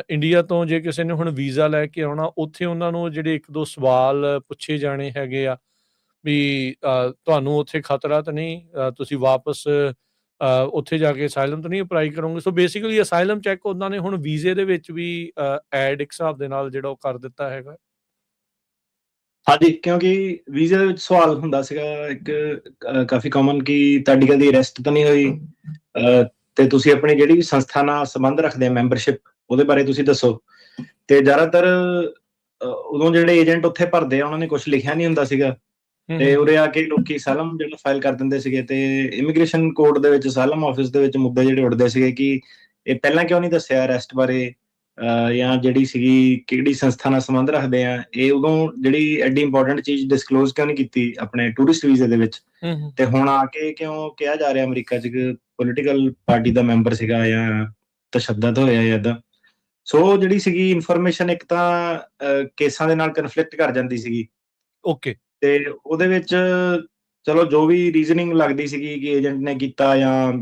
India ਤੋਂ ਜੇ ਕਿਸੇ ਨੇ ਹੁਣ ਵੀਜ਼ਾ ਲੈ ਕੇ ਆਉਣਾ, ਉੱਥੇ ਉਹਨਾਂ ਨੂੰ ਜਿਹੜੇ 1-2 ਸਵਾਲ ਪੁੱਛੇ ਜਾਣੇ ਹੈਗੇ ਆ ਵੀ ਤੁਹਾਨੂੰ ਉੱਥੇ ਖਤਰਾ ਤਾਂ ਨਹੀਂ, ਤੁਸੀਂ ਵਾਪਸ ਉੱਥੇ ਜਾ ਕੇ ਅਸਾਈਲਮ ਤਾਂ ਨਹੀਂ ਅਪਲਾਈ ਕਰੋਗੇ। ਸੋ ਬੇਸਿਕਲੀ ਅਸਾਈਲਮ ਚੈੱਕ ਉਹਨਾਂ ਨੇ ਹੁਣ ਵੀਜ਼ੇ ਦੇ ਵਿੱਚ ਵੀ ਐਡ ਇੱਕ ਹਿਸਾਬ ਦੇ ਨਾਲ ਜਿਹੜਾ ਉਹ ਕਰ ਦਿੱਤਾ ਹੈਗਾ। ਹਾਂਜੀ, ਕਿਉਂਕਿ ਵੀਜ਼ੇ ਦੇ ਵਿੱਚ ਸਵਾਲ ਹੁੰਦਾ ਸੀਗਾ ਇੱਕ ਕਾਫੀ ਕਾਮਨ ਕਿ ਤੁਹਾਡੀ ਕਦੀ ਅਰੈਸਟ ਤਾਂ ਨਹੀਂ ਹੋਈ, ਤੇ ਤੁਸੀਂ ਆਪਣੀ ਜਿਹੜੀ ਵੀ ਸੰਸਥਾ ਨਾਲ ਸੰਬੰਧ ਰੱਖਦੇ ਆ ਮੈਂਬਰਸ਼ਿਪ, ਉਹਦੇ ਬਾਰੇ ਤੁਸੀਂ ਦੱਸੋ। ਤੇ ਜ਼ਿਆਦਾਤਰ ਉਦੋਂ ਜਿਹੜੇ ਏਜੰਟ ਉੱਥੇ ਭਰਦੇ ਆ ਉਹਨਾਂ ਨੇ ਕੁਝ ਲਿਖਿਆ ਨਹੀਂ ਹੁੰਦਾ ਸੀਗਾ, ਤੇ ਉਰੇ ਆ ਕੇ ਲੋਕੀ ਅਸਾਈਲਮ ਜਿਹੜਾ ਫਾਈਲ ਕਰ ਦਿੰਦੇ ਸੀਗੇ। ਤੇ ਇਮੀਗ੍ਰੇਸ਼ਨ ਕੋਰਟ ਦੇ ਵਿੱਚ, ਅਸਾਈਲਮ ਆਫਿਸ ਦੇ ਵਿੱਚ ਮੁੱਦੇ ਜਿਹੜੇ ਉੱਠਦੇ ਸੀਗੇ ਕਿ ਇਹ ਪਹਿਲਾਂ ਕਿਉਂ ਨਹੀਂ ਦੱਸਿਆ ਅਰੈਸਟ ਬਾਰੇ, ਜਾਂ ਜਿਹੜੀ ਸੀਗੀ ਕਿਹੜੀ ਸੰਸਥਾ ਨਾਲ ਸੰਬੰਧ ਰੱਖਦੇ ਆ, ਇਹ ਉਦੋਂ ਜਿਹੜੀ ਐਡੀ ਇੰਪੋਰਟੈਂਟ ਚੀਜ਼ ਡਿਸਕਲੋਜ਼ ਕਿਉਂ ਨਹੀਂ ਕੀਤੀ ਆਪਣੇ ਟੂਰਿਸਟ ਵੀਜ਼ੇ ਦੇ ਵਿੱਚ। ਤੇ ਹੁਣ ਆ ਕੇ ਕਿਉਂ ਕਿਹਾ ਜਾ ਰਿਹਾ ਅਮਰੀਕਾ 'ਚ ਕਿ ਪੋਲੀਟੀਕਲ ਪਾਰਟੀ ਦਾ ਮੈਂਬਰ ਸੀਗਾ ਜਾਂ ਤਸ਼ੱਦਦ ਹੋਇਆ ਜਾਂ ਏਦਾਂ। ਸੋ ਜਿਹੜੀ ਸੀਗੀ ਇਨਫੋਰਮੇਸ਼ਨ ਇੱਕ ਤਾਂ ਕੇਸਾਂ ਦੇ ਨਾਲ ਕਨਫਲਿਕਟ ਕਰ ਜਾਂਦੀ ਸੀਗੀ। ਓਕੇ। ਤੇ ਉਹਦੇ ਵਿੱਚ ਚਲੋ ਜੋ ਵੀ ਰੀਜ਼ਨਿੰਗ ਲੱਗਦੀ ਸੀਗੀ ਕਿ ਏਜੰਟ ਨੇ ਕੀਤਾ ਜਾਂ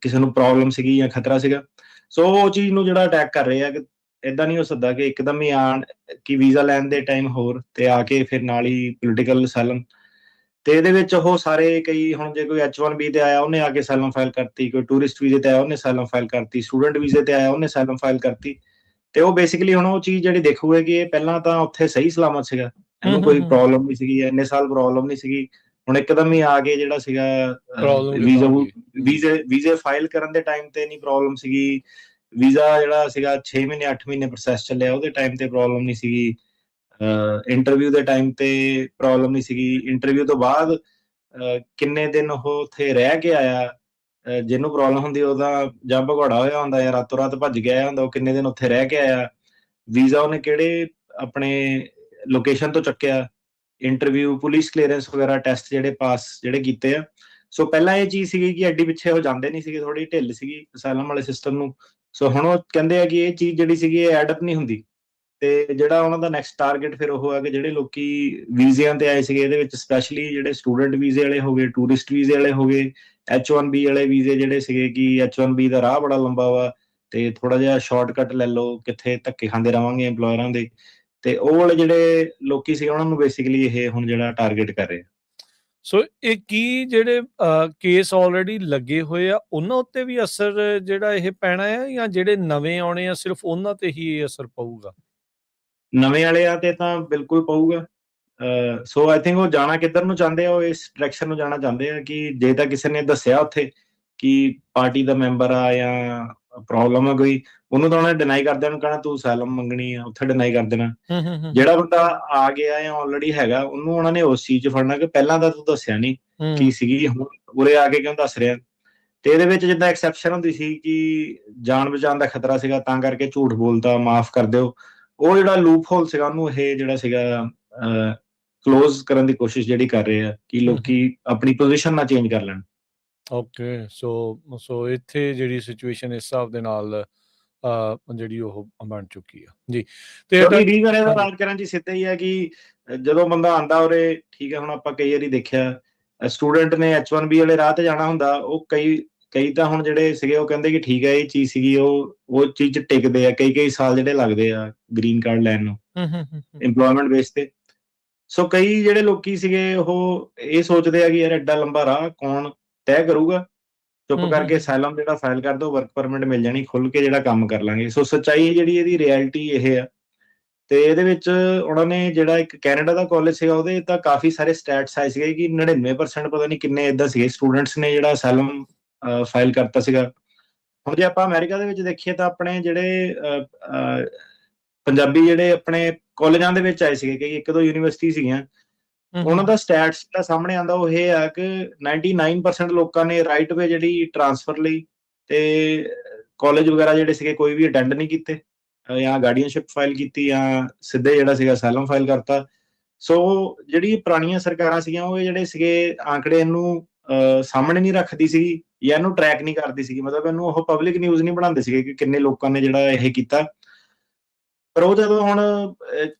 ਕਿਸੇ ਨੂੰ ਪ੍ਰੋਬਲਮ ਸੀਗੀ ਜਾਂ ਖਤਰਾ ਸੀਗਾ, ਸੋ ਉਹ ਚੀਜ਼ ਨੂੰ ਜਿਹੜਾ ਅਟੈਕ ਕਰ ਰਹੇ ਆ ਕਿ ਏਦਾਂ ਨਹੀਂ ਹੋ ਸਕਦਾ ਕਿ ਇੱਕਦਮ ਹੀ ਆਣ ਕਿ ਵੀਜ਼ਾ ਲੈਣ ਦੇ ਟਾਈਮ ਹੋਰ ਤੇ ਆ ਕੇ ਫਿਰ ਨਾਲ ਹੀ ਪੋਲੀਟੀਕਲ ਅਸਾਈਲਮ। ਤੇ ਇਹਦੇ ਵਿੱਚ ਉਹ ਸਾਰੇ ਕਈ, ਹੁਣ ਜੇ ਕੋਈ H1B ਤੇ ਆਇਆ ਉਹਨੇ ਆ ਕੇ ਅਸਾਈਲਮ ਫਾਈਲ ਕਰਤੀ, ਕੋਈ ਟੂਰਿਸਟ ਵੀਜ਼ੇ ਤੇ ਆਇਆ ਉਹਨੇ ਅਸਾਈਲਮ ਫਾਈਲ ਕਰਤੀ, ਸਟੂਡੈਂਟ ਵੀਜ਼ੇ ਤੇ ਆਇਆ ਉਹਨੇ ਅਸਾਈਲਮ ਫਾਈਲ ਕਰਤੀ। ਤੇ ਉਹ ਬੇਸਿਕਲੀ ਹੁਣ ਉਹ ਚੀਜ਼ ਜਿਹੜੀ ਦੇਖੂਗੇ ਕਿ ਇਹ ਪਹਿਲਾਂ ਤਾਂ ਉੱਥੇ ਸਹੀ ਸਲਾਮਤ ਸੀਗਾ, ਇਹਨੂੰ ਕੋਈ ਪ੍ਰੋਬਲਮ ਨਹੀਂ ਸੀਗੀ, ਇੰਨੇ ਸਾਲ ਪ੍ਰੋਬਲਮ ਨਹੀਂ ਸੀਗੀ, ਹੁਣ ਇੱਕਦਮ ਹੀ ਆ ਕੇ ਜਿਹੜਾ ਸੀਗਾ ਵੀਜ਼ੇ ਫਾਈਲ ਕਰਨ ਦੇ ਟਾਈਮ ਤੇ ਨਹੀਂ ਪ੍ਰੋਬਲਮ ਸੀਗੀ, ਵੀਜ਼ਾ ਜਿਹੜਾ ਸੀਗਾ 6 ਮਹੀਨੇ 8 ਮਹੀਨੇ ਪ੍ਰੋਸੈਸ ਚੱਲਿਆ ਉਹਦੇ ਟਾਈਮ ਤੇ ਪ੍ਰੋਬਲਮ ਨਹੀਂ ਸੀਗੀ, ਇੰਟਰਵਿਊ ਦੇ ਟਾਈਮ ਤੇ ਪ੍ਰੋਬਲਮ ਨਹੀਂ ਸੀਗੀ, ਇੰਟਰਵਿਊ ਤੋਂ ਬਾਅਦ ਕਿੰਨੇ ਦਿਨ ਉਹ ਉੱਥੇ ਰਹਿ ਕੇ ਆਇਆ, ਜਿਹਨੂੰ ਪ੍ਰੋਬਲਮ ਹੁੰਦੀ ਉਹਦਾ ਜਾਂ ਭਗੌੜਾ ਹੋਇਆ ਹੁੰਦਾ ਜਾਂ ਰਾਤੋਂ ਰਾਤ ਭੱਜ ਗਿਆ ਹੁੰਦਾ, ਉਹ ਕਿੰਨੇ ਦਿਨ ਉੱਥੇ ਰਹਿ ਕੇ ਆਇਆ, ਵੀਜ਼ਾ ਉਹਨੇ ਕਿਹੜੇ ਆਪਣੇ ਲੋਕੇਸ਼ਨ ਤੋਂ ਚੱਕਿਆ, ਇੰਟਰਵਿਊ, ਪੁਲਿਸ ਕਲੀਅਰੈਂਸ ਵਗੈਰਾ ਟੈਸਟ ਜਿਹੜੇ ਪਾਸ ਜਿਹੜੇ ਕੀਤੇ ਆ। ਸੋ ਪਹਿਲਾਂ ਇਹ ਚੀਜ਼ ਸੀਗੀ ਕਿ ਐਡੀ ਪਿੱਛੇ ਉਹ ਜਾਂਦੇ ਨਹੀਂ ਸੀਗੇ, ਥੋੜੀ ਢਿੱਲ ਸੀਗੀ ਅਸਾਈਲਮ ਵਾਲੇ ਸਿਸਟਮ ਨੂੰ। ਸੋ ਹੁਣ ਉਹ ਕਹਿੰਦੇ ਆ ਕਿ ਇਹ ਚੀਜ਼ ਜਿਹੜੀ ਸੀਗੀ ਇਹ ਐਡਅਪ ਨਹੀਂ ਹੁੰਦੀ, ਤੇ ਜਿਹੜਾ ਉਹਨਾਂ ਦਾ ਨੈਕਸਟ ਟਾਰਗੇਟ ਫਿਰ ਉਹ ਹੈ ਕਿ ਜਿਹੜੇ ਲੋਕੀ ਵੀਜ਼ਿਆਂ ਤੇ ਆਏ ਸੀਗੇ, ਇਹਦੇ ਵਿੱਚ ਸਪੈਸ਼ਲੀ ਜਿਹੜੇ ਸਟੂਡੈਂਟ ਵੀਜ਼ੇ ਵਾਲੇ ਹੋ ਗਏ, ਟੂਰਿਸਟ ਵੀਜ਼ੇ ਵਾਲੇ ਹੋ ਗਏ, H1B ਵਾਲੇ ਵੀਜ਼ੇ ਜਿਹੜੇ ਸੀਗੇ ਕਿ H1B ਦਾ ਰਾਹ ਬੜਾ ਲੰਬਾ ਵਾ ਤੇ ਥੋੜਾ ਜਿਹਾ ਸ਼ਾਰਟਕਟ ਲੈ ਲਓ, ਕਿੱਥੇ ਧੱਕੇ ਖਾਂਦੇ ਰਵਾਂਗੇ ਐਮਪਲੋਇਰਾਂ ਦੇ, ਤੇ ਉਹ ਵਾਲੇ ਜਿਹੜੇ ਲੋਕੀ ਸੀ ਉਹਨਾਂ ਨੂੰ ਬੇਸਿਕਲੀ ਇਹ ਹੁਣ ਜਿਹੜਾ ਟਾਰਗੇਟ ਕਰ ਰਹੇ ਆ। ਸੋ ਇਹ ਕੀ ਜਿਹੜੇ ਕੇਸ ਆਲਰੇਡੀ ਲੱਗੇ ਹੋਏ ਆ ਉਹਨਾਂ ਉੱਤੇ ਵੀ ਅਸਰ ਜਿਹੜਾ ਇਹ ਪੈਣਾ ਹੈ, ਜਾਂ ਜਿਹੜੇ ਨਵੇਂ ਆਉਣੇ ਆ ਸਿਰਫ ਉਹਨਾਂ ਤੇ ਹੀ ਇਹ ਅਸਰ ਪਊਗਾ? ਨਵੇਂ ਵਾਲਿਆਂ ਤੇ ਤਾਂ ਬਿਲਕੁਲ ਪਊਗਾ। ਸੋ ਆਈ ਥਿੰਕ ਉਹ ਜਾਣਾ ਕਿੱਧਰ ਨੂੰ ਚਾਹੁੰਦੇ ਆ, ਉਹ ਇਸ ਡਾਇਰੈਕਸ਼ਨ ਨੂੰ ਜਾਣਾ ਚਾਹੁੰਦੇ ਆ ਕਿ ਜੇ ਤਾਂ ਕਿਸੇ ਨੇ ਦੱਸਿਆ ਉੱਥੇ ਕਿ ਪਾਰਟੀ ਦਾ ਮੈਂਬਰ ਆ ਜਾਂ ਪ੍ਰੋਬਲਮ ਆ ਕੋਈ, ਉਹਨੂੰ ਤਾਂ ਉਹਨੇ ਡਿਨਾਈ ਕਰ ਦੇਣਾ, ਕਹਿਣਾ ਤੂੰ ਅਸਾਈਲਮ ਮੰਗਣੀ ਆ, ਉੱਥੇ ਡਿਨਾਈ ਕਰ ਦੇਣਾ। ਜਿਹੜਾ ਬੰਦਾ ਆ ਗਿਆ ਜਾਂ ਆਲਰੇਡੀ ਹੈਗਾ ਉਹਨੂੰ ਉਹਨਾਂ ਨੇ ਉਸ ਚੀਜ਼ 'ਚ ਫੜਨਾ ਕਿ ਪਹਿਲਾਂ ਤਾਂ ਤੂੰ ਦੱਸਿਆ ਨਹੀਂ ਕੀ ਸੀਗੀ, ਹੁਣ ਉਰੇ ਆ ਕੇ ਕਿਉਂ ਦੱਸ ਰਿਹਾ। ਤੇ ਇਹਦੇ ਵਿੱਚ ਜਿੱਦਾਂ ਐਕਸੈਪਸ਼ਨ ਹੁੰਦੀ ਸੀ ਕਿ ਜਾਨ ਬਚਾਉਣ ਦਾ ਖਤਰਾ ਸੀਗਾ ਤਾਂ ਕਰਕੇ ਝੂਠ ਬੋਲਤਾ, ਮਾਫ ਕਰ ਦਿਓ, ਉਹ ਜਿਹੜਾ ਲੂਪ ਹੋਲ ਸੀਗਾ ਉਹਨੂੰ ਇਹ ਜਿਹੜਾ ਸੀਗਾ ਕਲੋਜ਼ ਕਰਨ ਦੀ ਕੋਸ਼ਿਸ਼ ਜਿਹੜੀ ਕਰ ਰਹੇ ਆ ਕਿ ਲੋਕੀ ਆਪਣੀ ਪੋਜੀਸ਼ਨ ਨਾ ਚੇਂਜ ਕਰ ਲੈਣ। ਓਕੇ, ਸੋ ਇੱਥੇ ਜਿਹੜੀ ਸਿਚੁਏਸ਼ਨ ਇਸ ਹਿਸਾਬ ਦੇ ਨਾਲ ਜਿਹੜੀ ਉਹ ਬਣ ਚੁੱਕੀ ਆ ਜੀ। ਤੇ ਰੀਜ਼ਨ ਇਹਦਾ ਰਾਜਕਰਨ ਜੀ ਸਿੱਧਾ ਹੀ ਹੈ ਕਿ ਜਦੋਂ ਬੰਦਾ ਆਂਦਾ ਉਰੇ, ਠੀਕ ਹੈ, ਹੁਣ ਆਪਾਂ ਕਈ ਵਾਰੀ ਦੇਖਿਆ ਸਟੂਡੈਂਟ ਨੇ H1B ਵਾਲੇ ਰਾਹ ਤੇ ਜਾਣਾ ਹੁੰਦਾ, ਉਹ ਕਈ ਤਾਂ ਹੁਣ ਜਿਹੜੇ ਸੀਗੇ ਉਹ ਕਹਿੰਦੇ ਕਿ ਠੀਕ ਹੈ ਇਹ ਚੀਜ਼ ਸੀਗੀ, ਉਹ ਚੀਜ਼ 'ਚ ਟਿਕਦੇ ਆ, ਕਈ ਸਾਲ ਜਿਹੜੇ ਲੱਗਦੇ ਆ ਗ੍ਰੀਨ ਕਾਰਡ ਲੈਣ ਨੂੰ ਇੰਪਲੋਇਮੈਂਟ ਬੇਸ ਤੇ। ਸੋ ਕਈ ਜਿਹੜੇ ਲੋਕੀ ਸੀਗੇ ਉਹ ਇਹ ਸੋਚਦੇ ਆ ਕਿ ਯਾਰ ਐਡਾ ਲੰਬਾ ਰਾਹ ਕੌਣ ਤੈਅ ਕਰੂਗਾ, ਚੁੱਪ ਕਰਕੇ ਅਸਾਈਲਮ ਜਿਹੜਾ ਫਾਈਲ ਕਰ ਦੋ, ਵਰਕ ਪਰਮਿਟ ਮਿਲ ਜਾਣੀ, ਖੁੱਲ ਕੇ ਜਿਹੜਾ ਕੰਮ ਕਰ ਲਾਂਗੇ। ਸੋ ਸੱਚਾਈ ਜਿਹੜੀ ਇਹਦੀ ਰਿਐਲਿਟੀ ਇਹ ਆ। ਤੇ ਇਹਦੇ ਵਿੱਚ ਉਹਨਾਂ ਨੇ ਜਿਹੜਾ ਇੱਕ ਕੈਨੇਡਾ ਦਾ ਕਾਲਜ ਸੀਗਾ ਉਹਦੇ ਤਾਂ ਕਾਫੀ ਸਾਰੇ ਸਟੈਟਸ ਆਏ ਸੀਗੇ ਕਿ 99% ਪਤਾ ਨਹੀਂ ਕਿੰਨੇ ਏਦਾਂ ਸੀਗੇ ਸਟੂਡੈਂਟਸ ਨੇ ਜਿਹੜਾ ਅਸਾਈਲਮ ਫਾਈਲ ਕਰਤਾ ਸੀਗਾ। ਹੁਣ ਜੇ ਆਪਾਂ ਅਮਰੀਕਾ ਦੇ ਵਿੱਚ ਦੇਖੀਏ ਤਾਂ ਆਪਣੇ ਜਿਹੜੇ ਪੰਜਾਬੀ ਜਿਹੜੇ ਆਪਣੇ ਕਾਲਜਾਂ ਦੇ ਵਿੱਚ ਆਏ ਸੀਗੇ, ਕਈ 1-2 ਯੂਨੀਵਰਸਿਟੀ ਸੀਗੀਆਂ, ਉਹਨਾਂ ਦਾ ਸਟੈਟਸ ਜਿਹੜਾ ਸਾਹਮਣੇ ਆਉਂਦਾ ਉਹ ਇਹ ਆ ਕਿ 99% ਲੋਕਾਂ ਨੇ ਰਾਈਟ ਵੇ ਜਿਹੜੀ ਟਰਾਂਸਫਰ ਲਈ ਤੇ ਕਾਲਜ ਵਗੈਰਾ ਜਿਹੜੇ ਸੀਗੇ ਕੋਈ ਵੀ ਅਟੈਂਡ ਨਹੀਂ ਕੀਤੇ, ਜਾਂ ਗਾਰਡੀਅਨਸ਼ਿਪ ਫਾਈਲ ਕੀਤੀ ਜਾਂ ਸਿੱਧੇ ਜਿਹੜਾ ਸੀਗਾ ਅਸਾਈਲਮ ਫਾਈਲ ਕਰਤਾ। ਸੋ ਜਿਹੜੀ ਪੁਰਾਣੀਆਂ ਸਰਕਾਰਾਂ ਸੀਗੀਆਂ ਉਹ ਜਿਹੜੇ ਸੀਗੇ ਆંકੜੇ ਇਹਨੂੰ ਸਾਹਮਣੇ ਨਹੀਂ ਰੱਖਦੀ ਸੀਗੀ ਜਾਂ ਇਹਨੂੰ ਟਰੈਕ ਨਹੀਂ ਕਰਦੀ ਸੀਗੀ, ਮਤਲਬ ਇਹਨੂੰ ਉਹ ਪਬਲਿਕ ਨਿਊਜ਼ ਨਹੀਂ ਬਣਾਉਂਦੇ ਸੀਗੇ ਕਿ ਕਿੰਨੇ ਲੋਕਾਂ ਨੇ ਜਿਹੜਾ ਇਹ ਕੀਤਾ। ਪਰ ਉਹ ਜਦੋਂ ਹੁਣ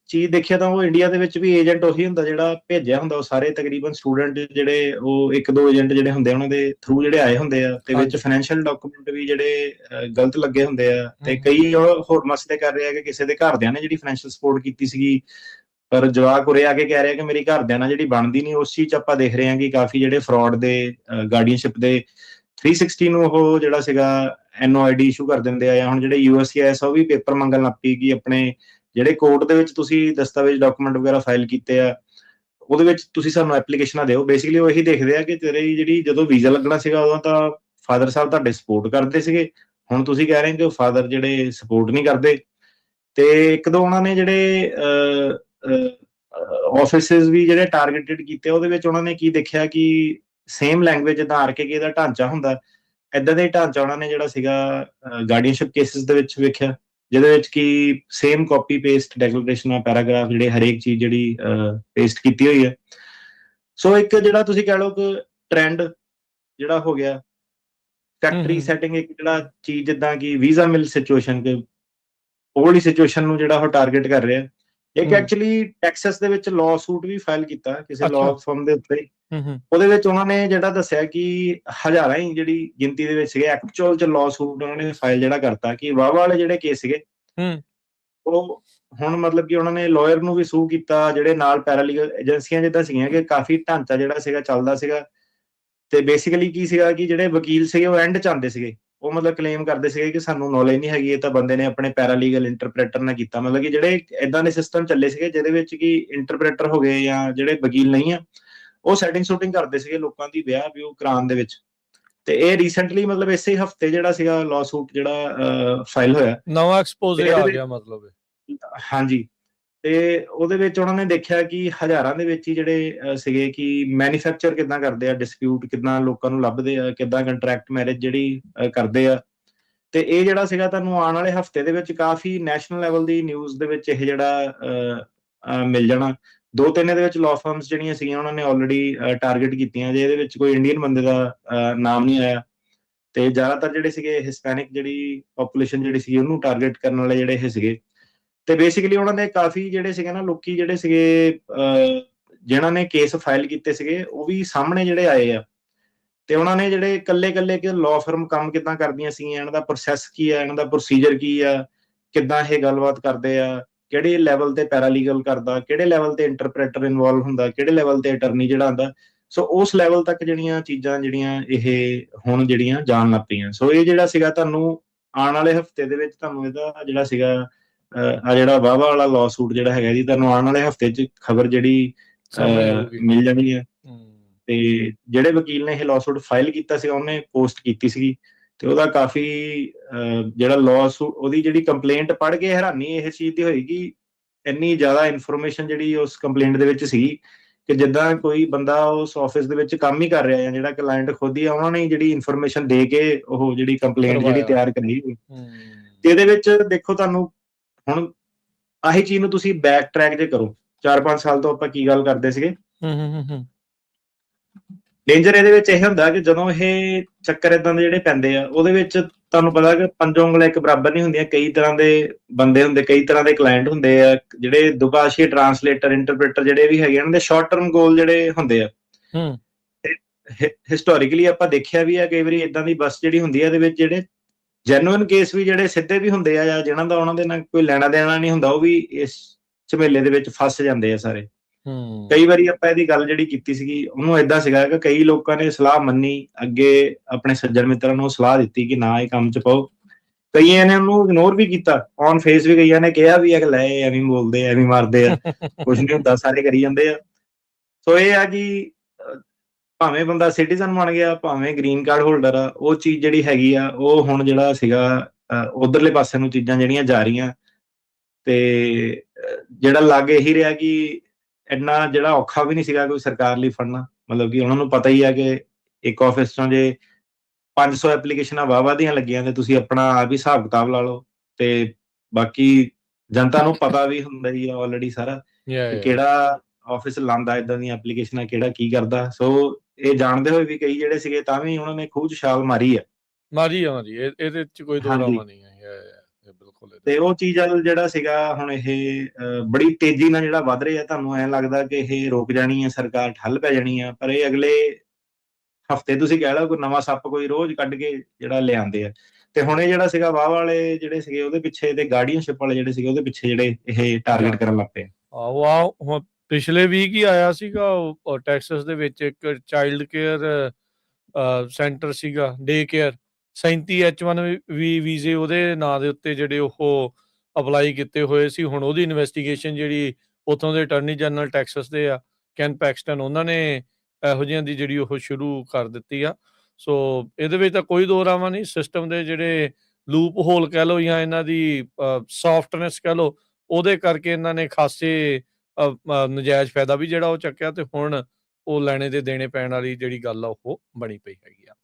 ਚੀਜ਼ ਦੇਖਿਆ ਤਾਂ ਉਹ ਇੰਡੀਆ ਦੇ ਵਿੱਚ ਵੀ ਏਜੰਟ ਉਹੀ ਹੁੰਦਾ ਜਿਹੜਾ ਭੇਜਿਆ ਹੁੰਦਾ, ਉਹ ਸਾਰੇ ਤਕਰੀਬਨ ਸਟੂਡੈਂਟ ਜਿਹੜੇ ਉਹ ਇੱਕ ਦੋ ਏਜੰਟ ਜਿਹੜੇ ਹੁੰਦੇ ਆ ਉਹਨਾਂ ਦੇ ਥਰੂ ਜਿਹੜੇ ਆਏ ਹੁੰਦੇ ਆ, ਤੇ ਵਿੱਚ ਫਾਈਨੈਂਸ਼ੀਅਲ ਡਾਕੂਮੈਂਟ ਵੀ ਜਿਹੜੇ ਗਲਤ ਲੱਗੇ ਹੁੰਦੇ ਆ, ਤੇ ਕਈ ਹੋਰ ਮਸਲੇ ਕਰ ਰਹੇ ਆ ਕਿ ਕਿਸੇ ਦੇ ਘਰਦਿਆਂ ਨੇ ਜਿਹੜੀ ਫਾਈਨੈਂਸ਼ੀਅਲ ਸਪੋਰਟ ਕੀਤੀ ਸੀਗੀ, ਪਰ ਜਵਾਕ ਉਰੇ ਆ ਕੇ ਕਹਿ ਰਿਹਾ ਕਿ ਮੇਰੀ ਘਰਦਿਆਂ ਨਾਲ ਜਿਹੜੀ ਬਣਦੀ ਨਹੀਂ। ਉਸ ਚੀਜ਼ 'ਚ ਆਪਾਂ ਦੇਖ ਰਹੇ ਹਾਂ ਕਿ ਕਾਫੀ ਜਿਹੜੇ ਫਰਾਡ ਦੇ ਗਾਰਡੀਅਨਸ਼ਿਪ ਦੇ 360 ਨੂੰ ਉਹ ਜਿਹੜਾ ਸੀਗਾ NOID ਇਸ਼ੂ ਕਰ ਦਿੰਦੇ ਆ, ਜਾਂ ਹੁਣ ਜਿਹੜੇ USCIS ਉਹ ਵੀ ਪੇਪਰ ਮੰਗਣ ਲੱਗ ਪਈ ਕਿ ਆਪਣੇ ਜਿਹੜੇ ਕੋਰਟ ਦੇ ਵਿੱਚ ਤੁਸੀਂ ਦਸਤਾਵੇਜ਼ ਡਾਕੂਮੈਂਟ ਵਗੈਰਾ ਫਾਈਲ ਕੀਤੇ ਆ, ਉਹਦੇ ਵਿੱਚ ਤੁਸੀਂ ਸਾਨੂੰ ਐਪਲੀਕੇਸ਼ਨਾਂ ਦਿਓ। ਬੇਸਿਕਲੀ ਉਹ ਇਹੀ ਦੇਖਦੇ ਆ ਕਿ ਤੇਰੀ ਜਿਹੜੀ ਜਦੋਂ ਵੀਜ਼ਾ ਲੱਗਣਾ ਸੀਗਾ ਉਦੋਂ ਤਾਂ ਫਾਦਰ ਸਾਹਿਬ ਤੁਹਾਡੇ ਸਪੋਰਟ ਕਰਦੇ ਸੀਗੇ, ਹੁਣ ਤੁਸੀਂ ਕਹਿ ਰਹੇ ਕਿ ਫਾਦਰ ਜਿਹੜੇ ਸਪੋਰਟ ਨਹੀਂ ਕਰਦੇ। ਤੇ ਇੱਕ ਦੋ ਉਹਨਾਂ ਨੇ ਜਿਹੜੇ ਆਫਿਸਿਸ ਵੀ ਜਿਹੜੇ ਟਾਰਗੇਟਡ ਕੀਤੇ, ਉਹਦੇ ਵਿੱਚ ਉਹਨਾਂ ਨੇ ਕੀ ਦੇਖਿਆ ਕਿ ਸੇਮ ਲੈਂਗੁਏਜ ਜਿੱਦਾਂ ਆਰਕੇਕੇ ਦਾ ਢਾਂਚਾ ਹੁੰਦਾ, ਏਦਾਂ ਦਾ ਹੀ ਢਾਂਚਾ ਉਹਨਾਂ ਨੇ ਜਿਹੜਾ ਸੀਗਾ ਗਾਰਡੀਅਨਸ਼ਿਪ ਕੇਸਿਸ ਦੇ ਵਿੱਚ ਵੇਖਿਆ, ਜਿਹਦੇ ਵਿੱਚ ਕਿ same copy paste declaration paragraph ਜਿਹੜੇ ਹਰੇਕ ਚੀਜ਼ ਜਿਹੜੀ ਪੇਸਟ ਕੀਤੀ ਹੋਈ ਹੈ। ਸੋ ਇੱਕ ਜਿਹੜਾ ਤੁਸੀਂ ਕਹਿ ਲਓ ਕਿ ਟ੍ਰੈਂਡ ਜਿਹੜਾ ਹੋ ਗਿਆ, ਫੈਕਟਰੀ ਸੈਟਿੰਗ, ਇੱਕ ਜਿਹੜਾ ਚੀਜ਼ ਜਿੱਦਾਂ ਕਿ ਵੀਜ਼ਾ ਮਿਲ ਸਿਚੁਏਸ਼ਨ, ਕਿ ਉਹ ਵਾਲੀ ਸਿਚੁਏਸ਼ਨ ਨੂੰ ਜਿਹੜਾ ਉਹ ਟਾਰਗੇਟ ਕਰ ਰਿਹਾ। ਇੱਕ ਐਕਚੁਅਲੀ ਟੈਕਸਸ ਦੇ ਵਿੱਚ ਲਾਅ ਸੂਟ ਵੀ ਫਾਈਲ ਕੀਤਾ ਕਿਸੇ ਲਾਅ ਫਰਮ ਦੇ ਉੱਤੇ। ਉਹਦੇ ਵਿੱਚ ਉਹਨਾਂ ਨੇ ਜਿਹੜਾ ਦੱਸਿਆ ਕਿ ਹਜ਼ਾਰਾਂ ਹੀ ਜਿਹੜੀ ਗਿਣਤੀ ਦੇ ਵਿੱਚ ਸੀਗੇ, ਐਕਚੁਅਲ ਚ ਲਾਅ ਸੂਟ ਉਹਨਾਂ ਨੇ ਫਾਈਲ ਜਿਹੜਾ ਕਰਤਾ ਕਿ ਵਾਹ ਵਾਲੇ ਜਿਹੜੇ ਕੇਸ ਸੀਗੇ ਉਹ ਹੁਣ ਮਤਲਬ ਕਿ ਉਹਨਾਂ ਨੇ ਲਾਇਰ ਨੂੰ ਵੀ ਸੂ ਕੀਤਾ, ਜਿਹੜੇ ਨਾਲ ਪੈਰਾਲੀਗਲ ਏਜੰਸੀਆਂ ਜਿੱਦਾਂ ਸੀਗੀਆਂ ਕਿ ਕਾਫੀ ਢਾਂਚਾ ਜਿਹੜਾ ਸੀਗਾ ਚੱਲਦਾ ਸੀਗਾ। ਤੇ ਬੇਸਿਕਲੀ ਕੀ ਸੀਗਾ ਕਿ ਜਿਹੜੇ ਵਕੀਲ ਸੀਗੇ ਉਹ ਐਂਡ ਚ ਆਉਂਦੇ ਸੀਗੇ, ਉਹ ਮਤਲਬ ਕਲੇਮ ਕਰਦੇ ਸੀਗੇ ਕਿ ਸਾਨੂੰ ਨੌਲੇਜ ਨਹੀਂ ਹੈਗੀ, ਇਹ ਤਾਂ ਬੰਦੇ ਨੇ ਆਪਣੇ ਪੈਰਾਲੀਗਲ ਇੰਟਰਪ੍ਰੇਟਰ ਨਾਲ ਕੀਤਾ। ਮਤਲਬ ਕਿ ਜਿਹੜੇ ਏਦਾਂ ਦੇ ਸਿਸਟਮ ਚੱਲੇ ਸੀਗੇ ਜਿਹਦੇ ਵਿੱਚ ਕਿ ਇੰਟਰਪ੍ਰੇਟਰ ਹੋ ਗਏ ਜਾਂ ਜਿਹੜੇ ਵਕੀਲ ਨਹੀਂ ਆ, ਉਹ ਸੈਟਿੰਗ ਸ਼ੂਟਿੰਗ ਕਰਦੇ ਸੀਗੇ ਲੋਕਾਂ ਦੀ ਵਿਆਹ ਵਿਊ ਕਰਾਉਣ ਦੇ ਵਿੱਚ। ਤੇ ਇਹ ਰੀਸੈਂਟਲੀ ਮਤਲਬ ਇਸੇ ਹਫਤੇ ਜਿਹੜਾ ਸੀਗਾ ਲਾਅ ਸੂਟ ਜਿਹੜਾ ਫਾਈਲ ਹੋਇਆ, ਨਵਾਂ ਐਕਸਪੋਜ਼ਰ ਆ ਗਿਆ ਮਤਲਬ। ਹਾਂਜੀ, ਤੇ ਉਹਦੇ ਵਿੱਚ ਉਹਨਾਂ ਨੇ ਦੇਖਿਆ ਕਿ ਹਜ਼ਾਰਾਂ ਦੇ ਵਿੱਚ ਹੀ ਜਿਹੜੇ ਸੀਗੇ ਕਿ ਮੈਨੂਫੈਕਚਰ ਕਿੱਦਾਂ ਕਰਦੇ ਆ ਡਿਸਪਿਊਟ, ਕਿੱਦਾਂ ਲੋਕਾਂ ਨੂੰ ਲੱਭਦੇ ਆ, ਕਿੱਦਾਂ ਕੰਟਰੈਕਟ ਮੈਰਿਜ ਜਿਹੜੀ ਕਰਦੇ ਆ। ਤੇ ਇਹ ਜਿਹੜਾ ਸੀਗਾ ਤੁਹਾਨੂੰ ਆਉਣ ਵਾਲੇ ਹਫਤੇ ਦੇ ਵਿੱਚ ਕਾਫੀ ਨੈਸ਼ਨਲ ਲੈਵਲ ਦੀ ਨਿਊਜ਼ ਦੇ ਵਿੱਚ ਇਹ ਜਿਹੜਾ ਮਿਲ ਜਾਣਾ। ਦੋ ਤਿੰਨ ਦੇ ਵਿੱਚ ਲਾਅ ਫਰਮਸ ਜਿਹੜੀਆਂ ਸੀਗੀਆਂ ਉਹਨਾਂ ਨੇ ਆਲਰੇਡੀ ਟਾਰਗੇਟ ਕੀਤੀਆਂ, ਜੇ ਇਹਦੇ ਵਿੱਚ ਕੋਈ ਇੰਡੀਅਨ ਬੰਦੇ ਦਾ ਨਾਮ ਨਹੀਂ ਆਇਆ। ਤੇ ਜ਼ਿਆਦਾਤਰ ਜਿਹੜੇ ਸੀਗੇ ਹਿਸਪੈਨਿਕ ਜਿਹੜੀ ਪੋਪੂਲੇਸ਼ਨ ਜਿਹੜੀ ਸੀਗੀ ਉਹਨੂੰ ਟਾਰਗੇਟ ਕਰਨ ਵਾਲੇ ਜਿਹੜੇ ਇਹ ਸੀਗੇ। ਤੇ ਬੇਸਿਕਲੀ ਉਹਨਾਂ ਦੇ ਕਾਫੀ ਜਿਹੜੇ ਸੀਗੇ ਨਾ ਲੋਕੀ ਜਿਹੜੇ ਸੀਗੇ ਜਿਨ੍ਹਾਂ ਨੇ ਕੇਸ ਫਾਈਲ ਕੀਤੇ ਸੀਗੇ ਉਹ ਵੀ ਸਾਹਮਣੇ ਜਿਹੜੇ ਆਏ ਆ। ਤੇ ਉਹਨਾਂ ਨੇ ਜਿਹੜੇ ਇਕੱਲੇ ਕਿ ਲਾਅ ਫਰਮ ਕੰਮ ਕਿੱਦਾਂ ਕਰਦੀਆਂ ਸੀਗੀਆਂ, ਇਹਨਾਂ ਦਾ ਪ੍ਰੋਸੈਸ ਕੀ ਆ, ਇਹਨਾਂ ਦਾ ਪ੍ਰੋਸੀਜਰ ਕੀ ਆ, ਕਿੱਦਾਂ ਇਹ ਗੱਲਬਾਤ ਕਰਦੇ ਆ, ਕਿਹੜੇ ਲੈਵਲ ਤੇ ਪੈਰਾਲੀਗਲ ਕਰਦਾ, ਕਿਹੜੇ ਲੈਵਲ ਤੇ ਇੰਟਰਪ੍ਰੇਟਰ ਇਨਵੋਲਵ ਹੁੰਦਾ, ਕਿਹੜੇ ਲੈਵਲ ਤੇ ਅਟਰਨੀ ਜਿਹੜਾ ਹੁੰਦਾ। ਸੋ ਉਸ ਲੈਵਲ ਤੱਕ ਜਿਹੜੀਆਂ ਚੀਜ਼ਾਂ ਜਿਹੜੀਆਂ ਇਹ ਹੁਣ ਜਿਹੜੀਆਂ ਜਾਣ ਲੱਗ ਪਈਆਂ। ਸੋ ਇਹ ਜਿਹੜਾ ਸੀਗਾ ਤੁਹਾਨੂੰ ਆਉਣ ਵਾਲੇ ਹਫਤੇ ਦੇ ਵਿੱਚ ਤੁਹਾਨੂੰ ਇਹਦਾ ਜਿਹੜਾ ਸੀਗਾ ਆ ਜਿਹੜਾ ਵਾਹਵਾ ਵਾਲਾ ਲਾਅ ਸੂਟ ਜਿਹੜਾ ਹੈਗਾ ਜੀ, ਤੁਹਾਨੂੰ ਆਉਣ ਵਾਲੇ ਹਫਤੇ 'ਚ ਖਬਰ ਜਿਹੜੀ ਮਿਲ ਜਾਣੀ ਹੈ। ਤੇ ਜਿਹੜੇ ਵਕੀਲ ਨੇ ਇਹ ਲਾਅ ਸੂਟ ਫਾਈਲ ਕੀਤਾ ਸੀਗਾ ਉਹਨੇ ਪੋਸਟ ਕੀਤੀ ਸੀਗੀ, ਤੇ ਉਹਦਾ ਕਾਫੀ ਜਿਹੜਾ ਲਾਅ ਸੂਟ ਉਹਦੀ ਜਿਹੜੀ ਕੰਪਲੇਂਟ ਪੜ੍ਹ ਕੇ ਹੈਰਾਨੀ ਇਸ ਚੀਜ਼ ਦੀ ਹੋਈ ਕਿ ਇੰਨੀ ਜ਼ਿਆਦਾ ਇਨਫੋਰਮੇਸ਼ਨ ਜਿਹੜੀ ਉਸ ਕੰਪਲੇਂਟ ਦੇ ਵਿੱਚ ਸੀਗੀ ਕਿ ਜਿੱਦਾਂ ਕੋਈ ਬੰਦਾ ਉਸ ਆਫਿਸ ਦੇ ਵਿੱਚ ਕੰਮ ਹੀ ਕਰ ਰਿਹਾ ਜਾਂ ਜਿਹੜਾ ਕਲਾਇੰਟ ਖੁਦ ਹੀ ਆ, ਉਹਨਾਂ ਨੇ ਜਿਹੜੀ ਇਨਫੋਰਮੇਸ਼ਨ ਦੇ ਕੇ ਉਹ ਜਿਹੜੀ ਕੰਪਲੇਂਟ ਜਿਹੜੀ ਤਿਆਰ ਕਰੀ। ਤੇ ਇਹਦੇ ਵਿੱਚ ਦੇਖੋ ਤੁਹਾਨੂੰ ਹੁਣ ਆਹੀ ਚੀਜ਼ ਨੂੰ ਤੁਸੀਂ ਬੈਕ ਟਰੈਕ ਜੇ ਕਰੋ 4-5 ਸਾਲ ਤੋਂ ਆਪਾਂ ਕੀ ਗੱਲ ਕਰਦੇ ਸੀਗੇ। ਡੇਂਜਰ ਇਹਦੇ ਵਿੱਚ ਇਹ ਹੁੰਦਾ ਕਿ ਜਦੋਂ ਇਹ ਚੱਕਰ ਇਦਾਂ ਦੇ ਜਿਹੜੇ ਪੈਂਦੇ ਆ ਉਹਦੇ ਵਿੱਚ ਤੁਹਾਨੂੰ ਪਤਾ ਕਿ ਪੰਜੋਂ ਉਂਗਲਾਂ ਇੱਕ ਬਰਾਬਰ ਨਹੀਂ ਹੁੰਦੀਆਂ, ਕਈ ਤਰ੍ਹਾਂ ਦੇ ਬੰਦੇ ਹੁੰਦੇ, ਕਈ ਤਰ੍ਹਾਂ ਦੇ ਕਲਾਇੰਟ ਹੁੰਦੇ ਆ, ਜਿਹੜੇ ਦੁਭਾਸ਼ੀ ਟਰਾਂਸਲੇਟਰ ਇੰਟਰਪ੍ਰੇਟਰ ਜਿਹੜੇ ਵੀ ਹੈਗੇ ਉਹਨਾਂ ਦੇ ਸ਼ਾਰਟ ਟਰਮ ਗੋਲ ਜਿਹੜੇ ਹੁੰਦੇ ਆ। ਹਿਸਟੋਰੀਕਲੀ ਆਪਾਂ ਦੇਖਿਆ ਵੀ ਆ ਕਈ ਵਾਰੀ ਇਦਾਂ ਦੀ ਬੱਸ ਜਿਹੜੀ ਹੁੰਦੀ ਆ ਇਹਦੇ ਵਿੱਚ ਜਿਹੜੇ ਜੈਨੂਇਨ ਕੇਸ ਵੀ ਜਿਹੜੇ ਸਿੱਧੇ ਵੀ ਹੁੰਦੇ ਆ ਜਾਂ ਜਿਹਨਾਂ ਦਾ ਉਹਨਾਂ ਦੇ ਨਾਲ ਕੋਈ ਲੈਣਾ ਦੇਣਾ ਨਹੀਂ ਹੁੰਦਾ ਉਹ ਵੀ ਇਸ ਝਮੇਲੇ ਦੇ ਵਿੱਚ ਫਸ ਜਾਂਦੇ ਆ ਸਾਰੇ। ਕਈ ਵਾਰੀ ਆਪਾਂ ਇਹਦੀ ਗੱਲ ਜਿਹੜੀ ਕੀਤੀ ਸੀਗੀ ਉਹਨੂੰ ਏਦਾਂ ਸੀਗਾ ਕਿ ਕਈ ਲੋਕਾਂ ਨੇ ਸਲਾਹ ਮੰਨੀ, ਅੱਗੇ ਆਪਣੇ ਸੱਜਣ ਮਿੱਤਰਾਂ ਨੂੰ ਸਲਾਹ ਦਿੱਤੀ ਕਿ ਨਾ ਇਹ ਕੰਮ 'ਚ ਪਾਓ, ਕਈਆਂ ਨੇ ਉਹਨੂੰ ਇਗਨੋਰ ਵੀ ਕੀਤਾ, ਔਨ ਫੇਸ ਵੀ ਕਈਆਂ ਨੇ ਕਿਹਾ ਵੀ ਲੈ ਐਵੇਂ ਬੋਲਦੇ ਐਵੇਂ ਮਾਰਦੇ ਆ, ਕੁਛ ਨਹੀਂ ਹੁੰਦਾ, ਸਾਰੇ ਕਰੀ ਜਾਂਦੇ ਆ। ਸੋ ਇਹ ਆ ਕਿ ਭਾਵੇਂ ਬੰਦਾ ਸਿਟੀਜ਼ਨ ਬਣ ਗਿਆ, ਭਾਵੇਂ ਗ੍ਰੀਨ ਕਾਰਡ ਹੋਲਡਰ ਆ, ਉਹ ਚੀਜ਼ ਜਿਹੜੀ ਹੈਗੀ ਆ ਉਹ ਹੁਣ ਜਿਹੜਾ ਸੀਗਾ ਉਧਰਲੇ ਪਾਸੇ ਨੂੰ ਚੀਜ਼ਾਂ ਜਿਹੜੀਆਂ ਜਾ ਰਹੀਆਂ। ਤੇ ਜਿਹੜਾ ਲੱਗ ਇਹੀ ਰਿਹਾ ਕਿ ਇੰਨਾ ਜਿਹੜਾ ਔਖਾ ਵੀ ਨਹੀਂ ਸੀਗਾ ਕੋਈ ਸਰਕਾਰ ਲਈ ਫੜਨਾ, ਮਤਲਬ ਕਿ ਉਹਨਾਂ ਨੂੰ ਪਤਾ ਹੀ ਆ ਕਿ ਇੱਕ ਆਫਿਸ ਚੋਂ ਜੇ 500 ਐਪਲੀਕੇਸ਼ਨਾਂ ਵਾਹਵਾ ਦੀਆਂ ਲੱਗੀਆਂ ਤੇ ਤੁਸੀਂ ਆਪਣਾ ਆਪ ਹੀ ਹਿਸਾਬ ਕਿਤਾਬ ਲਾ ਲਓ। ਤੇ ਬਾਕੀ ਜਨਤਾ ਨੂੰ ਪਤਾ ਵੀ ਹੁੰਦਾ ਹੀ ਆ ਆਲਰੇਡੀ ਸਾਰਾ ਕਿਹੜਾ ਆਫਿਸ ਲਾਉਂਦਾ ਇਦਾਂ ਦੀਆਂ ਐਪਲੀਕੇਸ਼ਨਾਂ, ਕਿਹੜਾ ਕੀ ਕਰਦਾ। ਸੋ ਇਹ ਜਾਣਦੇ ਹੋਏ ਵੀ ਕਈ ਜਿਹੜੇ ਸੀਗੇ ਤਾਂ ਵੀ ਉਹਨਾਂ ਨੇ ਖੂਹ 'ਚ ਛਾਲ ਮਾਰੀ ਆ। ਇਹਦੇ 'ਚ ਕੋਈ ਦੋ ਰਾਮਾ ਨਹੀਂ ਹੈ। ਬਿਲਕੁਲ ਤੇ ਉਹ ਚੀਜ਼ ਵੱਲ ਜਿਹੜਾ ਸੀਗਾ ਹੁਣ ਇਹ ਬੜੀ ਤੇਜ਼ੀ ਨਾਲ ਜਿਹੜਾ ਵੱਧ ਰਿਹਾ, ਤੁਹਾਨੂੰ ਐਂ ਲੱਗਦਾ ਕਿ ਇਹ ਰੁਕ ਜਾਣੀ ਹੈ, ਸਰਕਾਰ ਠੱਲ ਪੈ ਜਾਣੀ ਆ, ਪਰ ਇਹ ਅਗਲੇ ਹਫਤੇ ਤੁਸੀਂ ਕਹਿ ਲਓ ਕੋਈ ਨਵਾਂ ਸੱਪ ਕੋਈ ਰੋਜ਼ ਕੱਢ ਕੇ ਜਿਹੜਾ ਲਿਆਉਂਦੇ ਆ। ਤੇ ਹੁਣ ਇਹ ਜਿਹੜਾ ਸੀਗਾ ਵਾਹ ਵਾਲੇ ਜਿਹੜੇ ਸੀਗੇ ਉਹਦੇ ਪਿੱਛੇ, ਤੇ ਗਾਰਡੀਅਨਸ਼ਿਪ ਵਾਲੇ ਜਿਹੜੇ ਸੀਗੇ ਉਹਦੇ ਪਿੱਛੇ ਜਿਹੜੇ ਇਹ ਟਾਰਗੇਟ ਕਰਨ ਲੱਗ ਪਏ। ਆਹੋ ਆਹ ਹੁਣ ਪਿਛਲੇ ਵੀਕ ਹੀ ਆਇਆ ਸੀਗਾ ਉਹ ਟੈਕਸਸ ਦੇ ਵਿੱਚ ਇੱਕ ਚਾਈਲਡ ਕੇਅਰ ਸੈਂਟਰ ਸੀਗਾ, ਡੇ ਕੇਅਰ, 37H1 ਵੀ ਵੀਜ਼ੇ ਉਹਦੇ ਨਾਂ ਦੇ ਉੱਤੇ ਜਿਹੜੇ ਉਹ ਅਪਲਾਈ ਕੀਤੇ ਹੋਏ ਸੀ। ਹੁਣ ਉਹਦੀ ਇਨਵੈਸਟੀਗੇਸ਼ਨ ਜਿਹੜੀ ਉੱਥੋਂ ਦੇ ਅਟਰਨੀ ਜਨਰਲ ਟੈਕਸਸ ਦੇ ਆ, ਕੈਨ ਪੈਕਸਟਨ, ਉਹਨਾਂ ਨੇ ਇਹੋ ਜਿਹੀਆਂ ਦੀ ਜਿਹੜੀ ਉਹ ਸ਼ੁਰੂ ਕਰ ਦਿੱਤੀ ਆ। ਸੋ ਇਹਦੇ ਵਿੱਚ ਤਾਂ ਕੋਈ ਦੋ ਰਾਵਾਂ ਨਹੀਂ, ਸਿਸਟਮ ਦੇ ਜਿਹੜੇ ਲੂਪ ਹੋਲ ਕਹਿ ਲਓ ਜਾਂ ਇਹਨਾਂ ਦੀ ਸੌਫਟਨੈਸ ਕਹਿ ਲਓ, ਉਹਦੇ ਕਰਕੇ ਇਹਨਾਂ ਨੇ ਖਾਸੇ ਨਜਾਇਜ਼ ਫਾਇਦਾ ਵੀ ਜਿਹੜਾ ਉਹ ਚੱਕਿਆ, ਤੇ ਹੁਣ ਉਹ ਲੈਣੇ ਦੇ ਦੇਣੇ ਪੈਣ ਵਾਲੀ ਜਿਹੜੀ ਗੱਲ ਆ ਉਹ ਬਣੀ ਪਈ ਹੈਗੀ ਆ।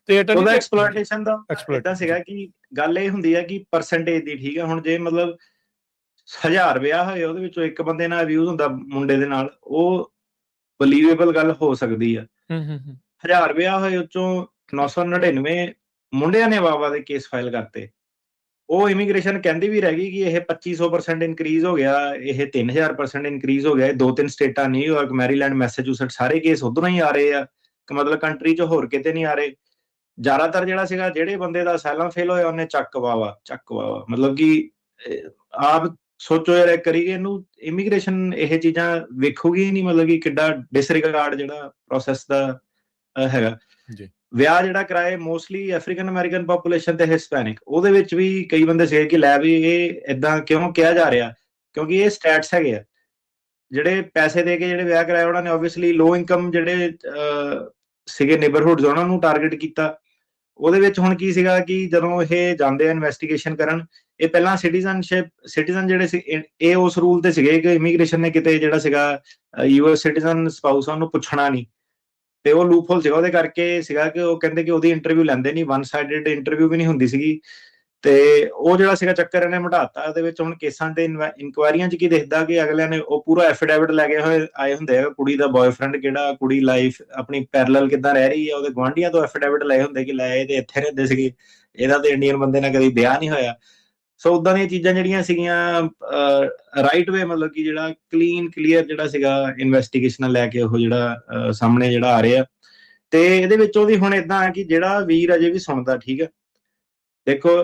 ਤੇ ਉਹਦਾ ਐਕਸਪਲੋਇਟੇਸ਼ਨ ਦਾ ਇਦਾਂ ਸੀਗਾ ਕਿ ਗੱਲ ਇਹ ਹੁੰਦੀ ਹੈ ਕਿ ਪਰਸੈਂਟੇਜ ਦੀ, ਠੀਕ ਹੈ, ਹੁਣ ਜੇ ਮਤਲਬ 1000 ਵਿਆਹ ਹੋਏ ਉਹਦੇ ਵਿੱਚੋਂ ਇੱਕ ਬੰਦੇ ਨਾਲ ਅਬਿਊਜ਼ ਹੁੰਦਾ ਮੁੰਡੇ ਦੇ ਨਾਲ, ਉਹ ਬਲੀਵੇਬਲ ਗੱਲ ਹੋ ਸਕਦੀ ਆ। 1000 ਵਿਆਹ ਹੋਏ ਉਹ ਚੋਂ 999 ਮੁੰਡਿਆਂ ਨੇ ਵਾਵਾ ਦੇ ਕੇਸ ਫਾਈਲ ਕਰਤੇ। ਉਹ ਇਮੀਗ੍ਰੇਸ਼ਨ ਕਹਿੰਦੀ ਵੀ ਰਹਿ ਗਈ ਕਿ ਇਹ 2500% ਇਨਕਰੀਜ਼ ਹੋ ਗਿਆ, ਇਹ 3000% ਇਨਕਰੀਜ਼ ਹੋ ਗਿਆ। ਇਹ 2-3 ਸਟੇਟਾਂ, ਨਿਊਯਾਰਕ, ਮੈਰੀਲੈਂਡ, ਮੈਸੇਚੂਸੇਟਸ, ਸਾਰੇ ਕੇਸ ਉਧਰੋਂ ਹੀ ਆ ਰਹੇ ਆ, ਕਿ ਮਤਲਬ ਕੰਟਰੀ 'ਚ ਹੋਰ ਕਿਤੇ ਨਹੀਂ ਆ ਰਹੇ। ਜ਼ਿਆਦਾਤਰ ਜਿਹੜਾ ਸੀਗਾ, ਜਿਹੜੇ ਬੰਦੇ ਦਾ ਅਸਾਈਲਮ ਫੇਲ ਹੋਇਆ ਉਹਨੇ ਚੱਕ ਵਾਵਾ, ਮਤਲਬ ਕਿ ਆਪ ਸੋਚੋ ਯਾਰ ਕਰੀਏ ਇਹਨੂੰ, ਇਮੀਗ੍ਰੇਸ਼ਨ ਇਹ ਚੀਜ਼ਾਂ ਵੇਖੂਗੀ ਹੀ ਨਹੀਂ, ਮਤਲਬ ਕਿ ਕਿੱਡਾ ਡਿਸਰਿਗਾਰਡ ਜਿਹੜਾ ਪ੍ਰੋਸੈਸ ਦਾ ਹੈਗਾ। ਵਿਆਹ ਜਿਹੜਾ ਕਰਾਏ ਮੋਸਟਲੀ ਅਫਰੀਕਨ ਅਮਰੀਕਨ ਪੋਪੂਲੇਸ਼ਨ ਤੇ ਹਿਸਪੈਨਿਕ, ਉਹਦੇ ਵਿੱਚ ਵੀ ਕਈ ਬੰਦੇ ਸੀਗੇ ਕਿ ਲੈ ਵੀ ਇਹ ਏਦਾਂ ਕਿਉਂ ਕਿਹਾ ਜਾ ਰਿਹਾ, ਕਿਉਂਕਿ ਇਹ ਸਟੈਟਸ ਹੈਗੇ ਆ। ਜਿਹੜੇ ਪੈਸੇ ਦੇ ਕੇ ਜਿਹੜੇ ਵਿਆਹ ਕਰਾਏ ਉਹਨਾਂ ਨੇ ਓਬਵੀਅਸਲੀ ਲੋ ਇਨਕਮ ਜਿਹੜੇ ਸੀਗੇ ਨੇਬਰਹੁੱਡਸ, ਉਹਨਾਂ ਨੂੰ ਟਾਰਗੇਟ ਕੀਤਾ। ਉਹਦੇ ਵਿੱਚ ਹੁਣ ਕੀ ਸੀਗਾ ਕਿ ਜਦੋਂ ਇਹ ਜਾਂਦੇ ਆ ਇਨਵੈਸਟੀਗੇਸ਼ਨ ਕਰਨ, ਇਹ ਪਹਿਲਾਂ ਸਿਟੀਜ਼ਨ ਜਿਹੜੇ ਸੀ ਇਹ ਉਸ ਰੂਲ ਤੇ ਸੀਗੇ ਕਿ ਇਮੀਗ੍ਰੇਸ਼ਨ ਨੇ ਕਿਤੇ ਜਿਹੜਾ ਸੀਗਾ ਯੂਐਸ ਸਿਟੀਜ਼ਨ ਸਪਾਊਸ ਉਹਨੂੰ ਪੁੱਛਣਾ ਨਹੀਂ, ਤੇ ਉਹ ਲੂਪ ਹੋਲ ਸੀਗਾ। ਉਹਦੇ ਕਰਕੇ ਸੀਗਾ ਕਿ ਉਹ ਕਹਿੰਦੇ ਕਿ ਉਹਦੀ ਇੰਟਰਵਿਊ ਲੈਂਦੇ ਨਹੀਂ, ਵਨ ਸਾਈਡਡ ਇੰਟਰਵਿਊ ਵੀ ਨਹੀਂ ਹੁੰਦੀ ਸੀਗੀ, ਤੇ ਉਹ ਜਿਹੜਾ ਸੀਗਾ ਚੱਕਰ ਇਹਨੇ ਮਿਟਾਤਾ। ਇਹਦੇ ਵਿੱਚ ਹੁਣ ਕੇਸਾਂ ਤੇ ਇਨਕੁਆਇਰੀਆਂ 'ਚ ਕੀ ਦਿਖਦਾ ਕਿ ਅਗਲਿਆਂ ਨੇ ਉਹ ਪੂਰਾ ਐਫੀਡੇਵਿਟ ਲੈ ਕੇ ਆਏ ਹੁੰਦੇ ਆ, ਕੁੜੀ ਦਾ ਬॉयਫ੍ਰੈਂਡ ਕਿਹੜਾ, ਕੁੜੀ ਲਾਈਫ ਆਪਣੀ ਪੈਰਲਲ ਕਿੱਦਾਂ ਰਹਿ ਰਹੀ ਹੈ, ਉਹਦੇ ਗੁਆਂਢੀਆਂ ਤੋਂ ਐਫੀਡੇਵਿਟ ਲਏ ਹੁੰਦੇ ਕਿ ਲੈ ਇਹ ਤੇ ਇੱਥੇ ਰਹਿੰਦੇ ਸੀਗੇ, ਇਹਦਾ ਤੇ ਇੰਡੀਅਨ ਬੰਦੇ ਨਾਲ ਕਦੀ ਵਿਆਹ ਨਹੀਂ ਹੋਇਆ। ਸੋ ਉਦਾਂ ਦੀਆਂ ਚੀਜ਼ਾਂ ਜਿਹੜੀਆਂ ਸੀਗੀਆਂ ਰਾਈਟ ਵੇ, ਮਤਲਬ ਕਿ ਜਿਹੜਾ ਕਲੀਅਰ ਜਿਹੜਾ ਸੀਗਾ ਇਨਵੈਸਟੀਗੇਸ਼ਨ ਲੈ ਕੇ ਉਹ ਜਿਹੜਾ ਸਾਹਮਣੇ ਜਿਹੜਾ ਆ ਰਿਹਾ। ਤੇ ਇਹਦੇ ਵਿੱਚ ਉਹਦੀ ਹੁਣ ਇਦਾਂ ਹੈ ਕਿ ਜਿਹੜਾ ਵੀਰ ਅਜੇ ਵੀ ਸੁਣਦਾ, ਠੀਕ ਹੈ, ਦੇਖੋ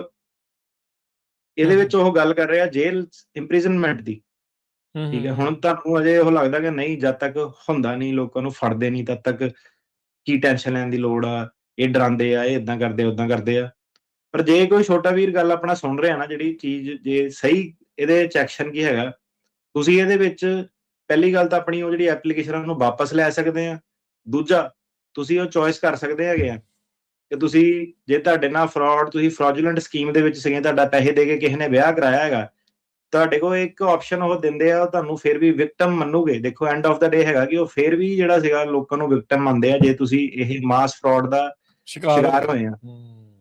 ਇਹਦੇ ਵਿੱਚ ਉਹ ਗੱਲ ਕਰ ਰਿਹਾ ਜੇਲ੍ਹ ਇੰਪ੍ਰਿਜ਼ਨਮੈਂਟ ਦੀ, ਠੀਕ ਹੈ। ਹੁਣ ਤੁਹਾਨੂੰ ਅਜੇ ਉਹ ਲੱਗਦਾ ਕਿ ਨਹੀਂ, ਜਦ ਤੱਕ ਹੁੰਦਾ ਨਹੀਂ, ਲੋਕਾਂ ਨੂੰ ਫੜਦੇ ਨਹੀਂ, ਤਦ ਤੱਕ ਕੀ ਟੈਨਸ਼ਨ ਲੈਣ ਦੀ ਲੋੜ ਆ, ਇਹ ਡਰਾਉਂਦੇ ਆ, ਇਹ ਇਦਾਂ ਕਰਦੇ ਉਦਾਂ ਕਰਦੇ ਆ। ਪਰ ਜੇ ਕੋਈ ਛੋਟਾ ਵੀਰ ਗੱਲ ਆਪਣਾ ਸੁਣ ਰਿਹਾ ਨਾ, ਜਿਹੜੀ ਚੀਜ਼ ਜੇ ਸਹੀ, ਇਹਦੇ 'ਚ ਐਕਸ਼ਨ ਕੀ ਹੈਗਾ, ਤੁਸੀਂ ਇਹਦੇ ਵਿੱਚ ਪਹਿਲੀ ਗੱਲ ਤਾਂ ਆਪਣੀ ਉਹ ਜਿਹੜੀ ਐਪਲੀਕੇਸ਼ਨ ਉਹਨੂੰ ਵਾਪਸ ਲੈ ਸਕਦੇ ਆ। ਦੂਜਾ, ਤੁਸੀਂ ਉਹ ਚੋਇਸ ਕਰ ਸਕਦੇ ਹੈਗੇ ਆ ਕਿ ਤੁਸੀਂ ਜੇ ਤੁਹਾਡੇ ਨਾਲ ਫਰਾਡ, ਤੁਸੀਂ ਫਰਾਡੂਲੈਂਟ ਸਕੀਮ ਦੇ ਵਿੱਚ ਸੀਗੇ, ਤੁਹਾਡਾ ਪੈਸੇ ਦੇ ਕੇ ਕਿਸੇ ਨੇ ਵਿਆਹ ਕਰਾਇਆ ਹੈਗਾ, ਤੁਹਾਡੇ ਕੋਲ ਇੱਕ ਆਪਸ਼ਨ ਉਹ ਦਿੰਦੇ ਆ, ਤੁਹਾਨੂੰ ਫਿਰ ਵੀ ਵਿਕਟਮ ਮੰਨੂਗੇ। ਦੇਖੋ ਐਂਡ ਆਫ ਦਾ ਡੇ ਹੈਗਾ ਕਿ ਉਹ ਫਿਰ ਵੀ ਜਿਹੜਾ ਸੀਗਾ ਲੋਕਾਂ ਨੂੰ ਵਿਕਟਮ ਮੰਨਦੇ ਆ। ਜੇ ਤੁਸੀਂ ਇਹ ਮਾਸ ਫਰਾਡ ਦਾ ਸ਼ਿਕਾਰ ਹੋਏ ਆ,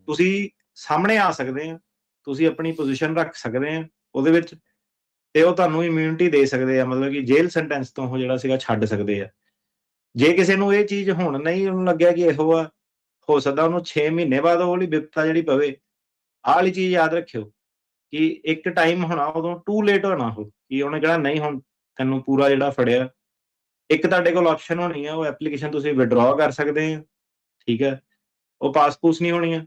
ਤੁਸੀਂ ਸਾਹਮਣੇ ਆ ਸਕਦੇ ਆ, ਤੁਸੀਂ ਆਪਣੀ ਪੋਜੀਸ਼ਨ ਰੱਖ ਸਕਦੇ ਆ ਉਹਦੇ ਵਿੱਚ, ਤੇ ਉਹ ਤੁਹਾਨੂੰ ਇਮਿਊਨਿਟੀ ਦੇ ਸਕਦੇ ਆ, ਮਤਲਬ ਕਿ ਜੇਲ੍ਹ ਸੈਂਟੈਂਸ ਤੋਂ ਉਹ ਜਿਹੜਾ ਸੀਗਾ ਛੱਡ ਸਕਦੇ ਆ। ਜੇ ਕਿਸੇ ਨੂੰ ਇਹ ਚੀਜ਼ ਹੁਣ ਨਹੀਂ ਉਹਨੂੰ ਲੱਗਿਆ ਕਿ ਇਹੋ ਆ, ਹੋ ਸਕਦਾ ਉਹਨੂੰ 6 ਮਹੀਨੇ ਬਾਅਦ ਉਹ ਵਾਲੀ ਵਿਪਤਾ ਜਿਹੜੀ ਪਵੇ। ਆਹ ਵਾਲੀ ਚੀਜ਼ ਯਾਦ ਰੱਖਿਓ ਕਿ ਇੱਕ ਟਾਈਮ ਹੋਣਾ, ਉਦੋਂ ਟੂ ਲੇਟ ਹੋਣਾ ਉਹ, ਕਿ ਉਹਨੇ ਕਿਹੜਾ ਨਹੀਂ ਹੁਣ ਤੈਨੂੰ ਪੂਰਾ ਜਿਹੜਾ ਫੜਿਆ। ਇੱਕ ਤੁਹਾਡੇ ਕੋਲ ਆਪਸ਼ਨ ਹੋਣੀ ਆ, ਉਹ ਐਪਲੀਕੇਸ਼ਨ ਤੁਸੀਂ ਵਿਡਰਾਅ ਕਰ ਸਕਦੇ ਆ, ਠੀਕ ਹੈ। ਉਹ ਪਾਸ-ਪੂਸ ਨਹੀਂ ਹੋਣੀ ਆ,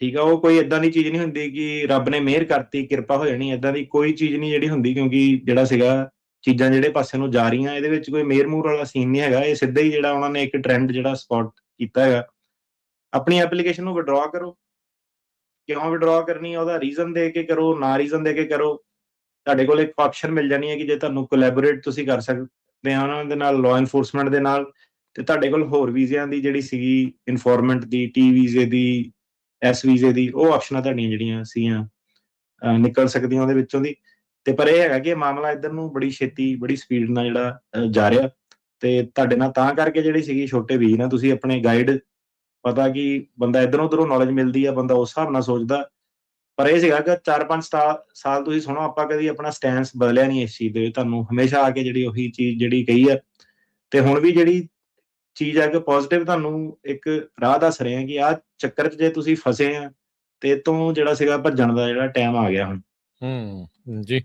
ਠੀਕ ਆ। ਉਹ ਕੋਈ ਏਦਾਂ ਦੀ ਚੀਜ਼ ਨਹੀਂ ਹੁੰਦੀ ਕਿ ਰੱਬ ਨੇ ਮਿਹਰ ਕਰਤੀ ਕਿਰਪਾ ਹੋ ਜਾਣੀ, ਏਦਾਂ ਦੀ ਕੋਈ ਚੀਜ਼ ਨਹੀਂ ਜਿਹੜੀ ਹੁੰਦੀ, ਕਿਉਂਕਿ ਜਿਹੜਾ ਸੀਗਾ ਚੀਜ਼ਾਂ ਜਿਹੜੇ ਪਾਸੇ ਨੂੰ ਜਾ ਰਹੀਆਂ, ਇਹਦੇ ਵਿੱਚ ਕੋਈ ਮਿਹਰ ਮੂਰ ਵਾਲਾ ਸੀਨ ਨਹੀਂ ਹੈਗਾ। ਇਹ ਸਿੱਧਾ ਹੀ ਜਿਹੜਾ ਉਹਨਾਂ ਨੇ ਇੱਕ ਟ੍ਰੈਂਡ ਜਿਹੜਾ ਸਪੌਟ ਕੀਤਾ ਹੈਗਾ। ਆਪਣੀ ਐਪਲੀਕੇਸ਼ਨ ਨੂੰ ਵਿਡਰਾਅ ਕਰੋ, ਕਿਉਂ ਵਿਡਰਾਅ ਕਰਨੀ ਹੈ ਉਹਦਾ ਰੀਜ਼ਨ ਦੇ ਕੇ ਕਰੋ, ਨਾ ਰੀਜ਼ਨ ਦੇ ਕੇ ਕਰੋ। ਤੁਹਾਡੇ ਕੋਲ ਇੱਕ ਆਪਸ਼ਨ ਮਿਲ ਜਾਣੀ ਹੈ ਕਿ ਜੇ ਤੁਹਾਨੂੰ ਕੋਲੈਬੋਰੇਟ ਤੁਸੀਂ ਕਰ ਸਕਦੇ ਆ ਉਹਨਾਂ ਦੇ ਨਾਲ, ਲਾਅ ਇਨਫੋਰਸਮੈਂਟ ਦੇ ਨਾਲ, ਤੇ ਤੁਹਾਡੇ ਕੋਲ ਹੋਰ ਵੀਜ਼ਿਆਂ ਦੀ ਜਿਹੜੀ ਸੀਗੀ, ਇਨਫੋਰਮੈਂਟ ਦੀ, ਟੀ ਵੀਜ਼ੇ ਦੀ, ਐਸ ਵੀਜ਼ੇ ਦੀ, ਉਹ ਆਪਸ਼ਨਾਂ ਤੁਹਾਡੀਆਂ ਜਿਹੜੀਆਂ ਸੀਗੀਆਂ ਨਿਕਲ ਸਕਦੀਆਂ ਉਹਦੇ ਵਿੱਚੋਂ ਦੀ। ਤੇ ਪਰ ਇਹ ਹੈਗਾ ਕਿ ਮਾਮਲਾ ਇੱਧਰ ਨੂੰ ਬੜੀ ਛੇਤੀ, ਬੜੀ ਸਪੀਡ ਨਾਲ ਜਿਹੜਾ ਜਾ ਰਿਹਾ, ਤੇ ਤੁਹਾਡੇ ਨਾਲ ਤਾਂ ਕਰਕੇ ਜਿਹੜੀ ਸੀਗੀ ਛੋਟੇ ਵੀਰ ਨਾਲ ਤੁਸੀਂ ਆਪਣੇ ਗਾਈਡ, ਪਤਾ ਕਿ ਬੰਦਾ ਇੱਧਰੋਂ ਉੱਧਰੋਂ ਨੌਲੇਜ ਮਿਲਦੀ ਆ, ਬੰਦਾ ਉਸ ਹਿਸਾਬ ਨਾਲ ਸੋਚਦਾ। ਪਰ ਇਹ ਸੀਗਾ ਕਿ 4-5 ਸਾਲ ਤੁਸੀਂ ਸੁਣੋ, ਆਪਾਂ ਕਦੀ ਆਪਣਾ ਸਟੈਂਸ ਬਦਲਿਆ ਨਹੀਂ ਇਸ ਚੀਜ਼ ਦੇ, ਤੁਹਾਨੂੰ ਹਮੇਸ਼ਾ ਆ ਕੇ ਜਿਹੜੀ ਉਹੀ ਚੀਜ਼ ਜਿਹੜੀ ਕਹੀ ਆ, ਤੇ ਹੁਣ ਵੀ ਜਿਹੜੀ ਚੀਜ਼ ਆ ਕਿ ਪੋਜ਼ਿਟਿਵ ਤੁਹਾਨੂੰ ਇੱਕ ਰਾਹ ਦੱਸ ਰਹੇ ਆ ਕਿ ਆਹ ਚੱਕਰ 'ਚ ਜੇ ਤੁਸੀਂ ਫਸੇ ਆ, ਤੇ ਤੋਂ ਜਿਹੜਾ ਸੀਗਾ ਭੱਜਣ ਦਾ ਜਿਹੜਾ ਟਾਈਮ ਆ ਗਿਆ ਹੁਣ। ਜੀ।